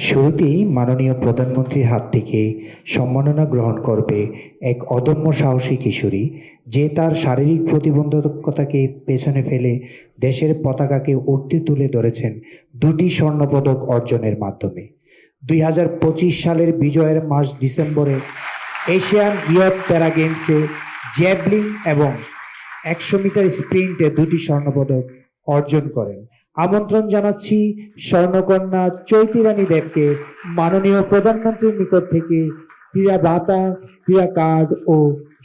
শুরুতেই মাননীয় প্রধানমন্ত্রীর হাত থেকে সম্মাননা গ্রহণ করবে এক অদম্য সাহসী কিশোরী, যে তার শারীরিক প্রতিবন্ধকতাকে পেছনে ফেলে দেশের পতাকাকে ঊর্ধ্বে তুলে ধরেছেন দুটি স্বর্ণপদক অর্জনের মাধ্যমে। 2025 সালের বিজয়ের মাস ডিসেম্বরে এশিয়ান ইয়থ প্যারা গেমসে জ্যাভলিন এবং 100 মিটার স্প্রিন্টে দুটি স্বর্ণপদক অর্জন করেন। আমন্ত্রণ জানাচ্ছি স্বর্ণকন্যা চৈতি রানী দেবকে মাননীয় প্রধানমন্ত্রীর নিকট থেকে ক্রীড়া ভাতা, ক্রীড়া কার্ড ও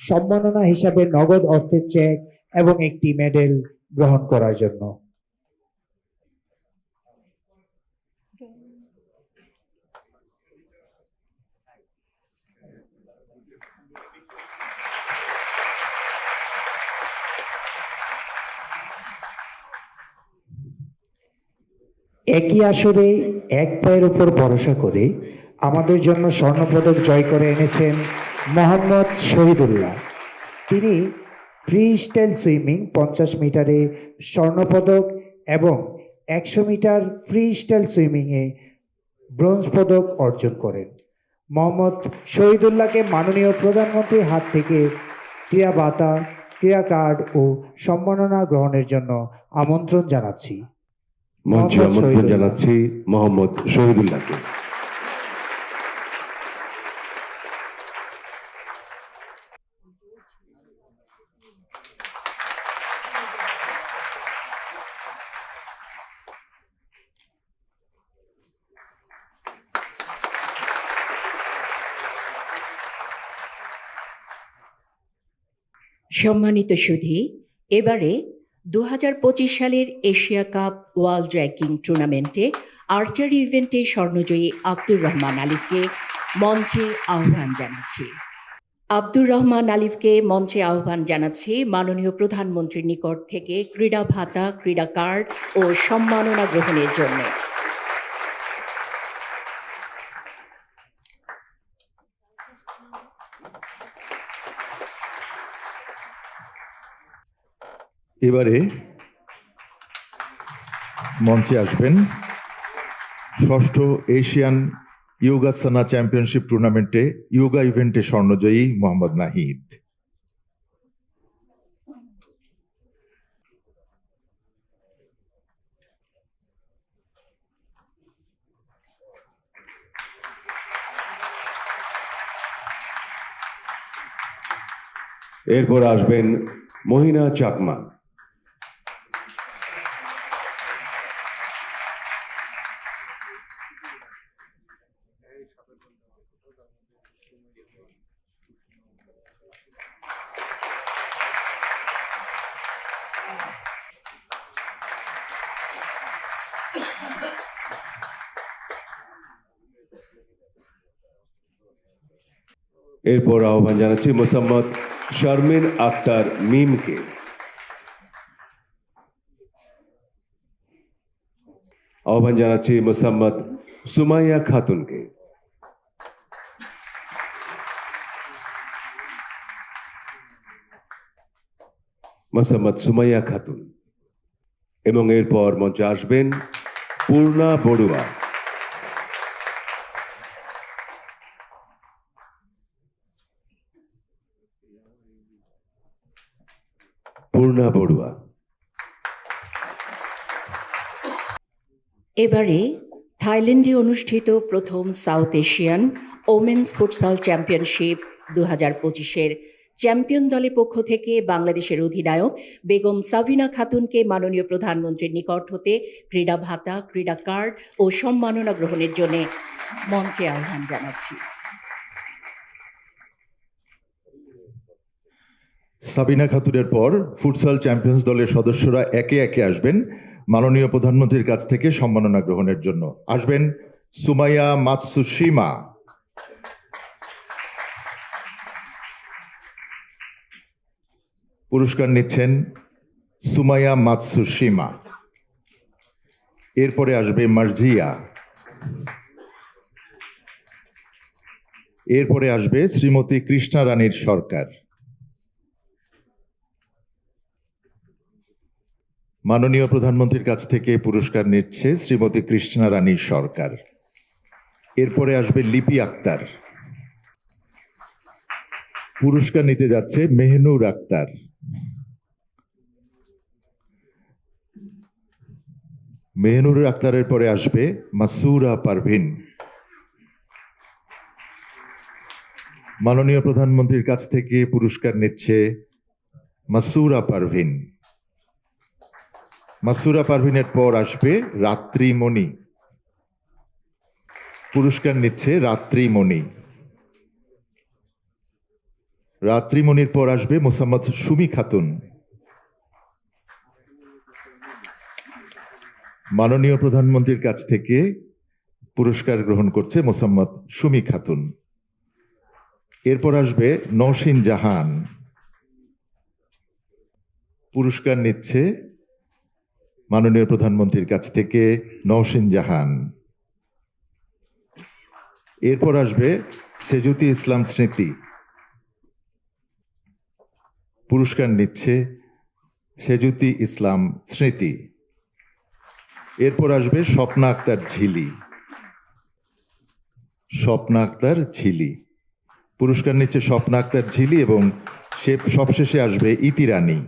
সম্মাননা হিসাবে নগদ অর্থের চেক এবং একটি মেডেল গ্রহণ করার জন্য। একই আসরে এক পায়ের উপর ভরসা করে আমাদের জন্য স্বর্ণপদক জয় করে এনেছেন মোহাম্মদ শহীদুল্লাহ। তিনি ফ্রি স্টাইল সুইমিং 50 মিটারে স্বর্ণপদক এবং 100 মিটার ফ্রি স্টাইল সুইমিংয়ে ব্রোঞ্জ পদক অর্জন করেন। মোহাম্মদ শহীদুল্লাহকে মাননীয় প্রধানমন্ত্রীর হাত থেকে ক্রীড়া ভাতা, ক্রীড়া কার্ড ও সম্মাননা গ্রহণের জন্য আমন্ত্রণ জানাচ্ছি। মঞ্চে আমন্ত্রণ জানাচ্ছি মোহাম্মদ শহীদুল্লাহকে। সম্মানিত সুধী, এবারে 2025 সালের এশিয়া কাপ ওয়ার্ল্ড র্যাঙ্কিং টুর্নামেন্টে আর্চারি ইভেন্টে স্বর্ণজয়ী আব্দুর রহমান আলিফকে মঞ্চে আহ্বান জানাচ্ছি। আব্দুর রহমান আলিফকে মঞ্চে আহ্বান জানাচ্ছি মাননীয় প্রধানমন্ত্রীর নিকট থেকে ক্রীড়া ভাতা, ক্রীড়া কার্ড ও সম্মাননা গ্রহণের জন্য। এবারে মঞ্চে আসবেন ষষ্ঠ এশিয়ান ইয়োগাসনা চ্যাম্পিয়নশিপ টুর্নামেন্টে ইয়োগা ইভেন্টে স্বর্ণজয়ী মোহাম্মদ নাহিদ। এরপর আসবেন মহিনা চাকমা। এরপর আহ্বান জানাচ্ছি মোসাম্মদ শারমিন আক্তার মিমকে। আহ্বান জানাচ্ছি মোসাম্মদ সুমাইয়া খাতুনকে। মোসাম্মদ সুমাইয়া খাতুন। এবং এরপর মঞ্চে আসবেন পূর্ণা বড়ুয়া। পূর্ণা বড়ুয়া। এবারে থাইল্যান্ডে অনুষ্ঠিত প্রথম south Asian women's futsal championship 2025-এর চ্যাম্পিয়ন দলের পক্ষ থেকে বাংলাদেশের অধিনায়ক বেগম সাবিনা খাতুনকে মাননীয় প্রধানমন্ত্রীর নিকট হতে ক্রীড়া ভাতা, ক্রীড়া কার্ড ও সম্মাননা গ্রহণের জন্য মঞ্চে আহ্বান জানাচ্ছি। সাবিনা খাতুনের পর ফুটসাল চ্যাম্পিয়ন্স দলের সদস্যরা একে একে আসবেন মাননীয় প্রধানমন্ত্রীর কাছ থেকে সম্মাননা গ্রহণের জন্য। আসবেন সুমাইয়া মাতসুশিমা, পুরস্কার নিচ্ছেন সুমাইয়া মাতসুশিমা। এরপরে আসবে মার্জিয়া। এরপরে আসবে শ্রীমতী কৃষ্ণা রানীর সরকার। মাননীয় প্রধানমন্ত্রীর কাছ থেকে পুরস্কার নিচ্ছে শ্রীমতী কৃষ্ণা রানী সরকার। এরপরে আসবে লিপি আক্তার। পুরস্কার নিতে যাচ্ছে মেহনুর আক্তার। মেহনুর আক্তারের পরে আসবে মাসুরা পারভিন। মাননীয় প্রধানমন্ত্রীর কাছ থেকে পুরস্কার নিচ্ছে মাসুরা পারভিন। মাসুরা পারভিনের পর আসবে রাত্রিমণি। পুরস্কার নিচ্ছে রাত্রিমণি। রাত্রিমণির পর আসবে মোসাম্মদ সুমি খাতুন। মাননীয় প্রধানমন্ত্রীর কাছ থেকে পুরস্কার গ্রহণ করছে মোসাম্মদ সুমি খাতুন। এরপর আসবে নওশিন জাহান। পুরস্কার নিচ্ছে মাননীয় প্রধানমন্ত্রীর কাছ থেকে নওশিন জাহান। এরপর আসবে সেজুতি ইসলাম স্মৃতি। পুরস্কার নিচ্ছে সেজুতি ইসলাম স্মৃতি। এরপর আসবে স্বপ্না আক্তার ঝিলি। স্বপ্না আক্তার ঝিলি। পুরস্কার নিচ্ছে স্বপ্না আক্তার ঝিলি এবং সবশেষে আসবে ইতি রানী।